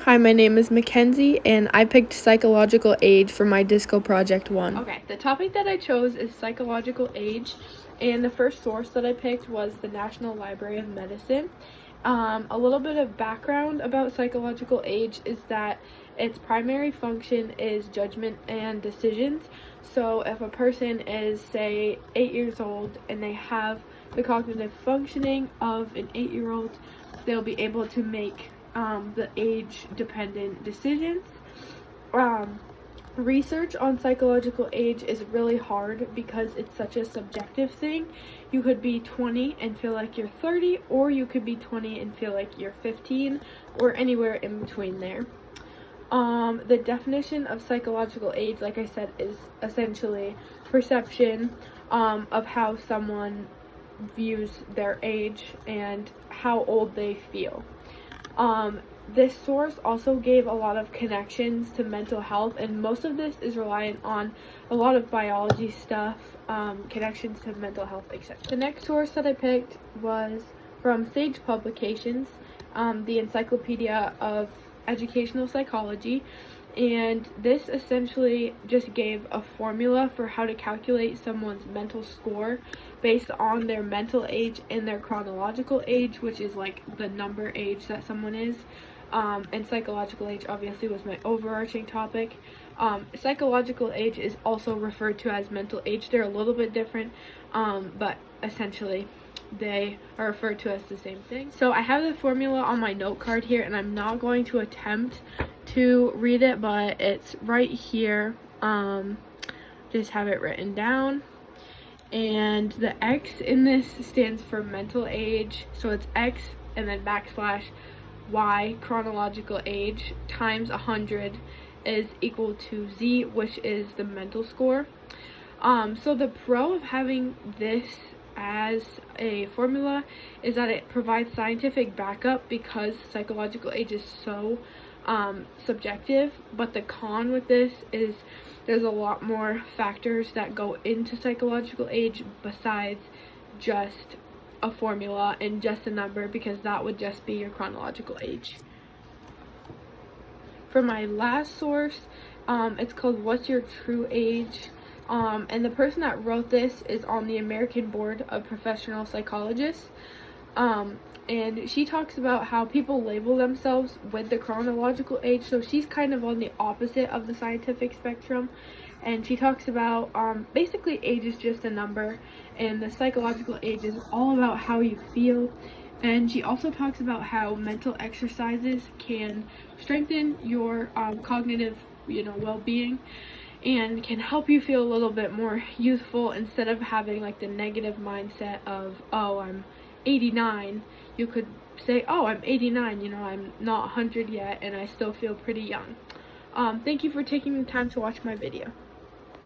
Hi, my name is Mackenzie, and I picked psychological age for my disco project 1. Okay, the topic that I chose is psychological age, and the first source that I picked was the National Library of Medicine. A little bit of background about psychological age is that its primary function is judgment and decisions. So if a person is, say, 8 years old and they have the cognitive functioning of an 8-year-old, they'll be able to make the age-dependent decisions. Research on psychological age is really hard because it's such a subjective thing. You could be 20 and feel like you're 30, or you could be 20 and feel like you're 15, or anywhere in between there. The definition of psychological age, like I said, is essentially perception of how someone views their age and how old they feel. This source also gave a lot of connections to mental health, and most of this is reliant on a lot of biology stuff, connections to mental health, etc. The next source that I picked was from Sage Publications, the Encyclopedia of Educational Psychology, and this essentially just gave a formula for how to calculate someone's mental score based on their mental age and their chronological age, which is like the number age that someone is. And psychological age obviously was my overarching topic. Psychological age is also referred to as mental age. They're a little bit different, but essentially they are referred to as the same thing. So I have the formula on my note card here, and I'm not going to attempt to read it, but it's right here. Just have it written down. And the X in this stands for mental age, so it's X and then backslash Y, chronological age, times 100 is equal to Z, which is the mental score. So the pro of having this as a formula is that it provides scientific backup because psychological age is so subjective, but the con with this is there's a lot more factors that go into psychological age besides just a formula and just a number, because that would just be your chronological age. For my last source, it's called What's Your True Age? And the person that wrote this is on the American Board of Professional Psychologists. And she talks about how people label themselves with the chronological age, so she's kind of on the opposite of the scientific spectrum. And she talks about basically age is just a number, and the psychological age is all about how you feel. And she also talks about how mental exercises can strengthen your cognitive, well-being, and can help you feel a little bit more youthful instead of having like the negative mindset of, oh, I'm 89. You could say, oh, I'm 89, I'm not 100 yet and I still feel pretty young. Thank you for taking the time to watch my video.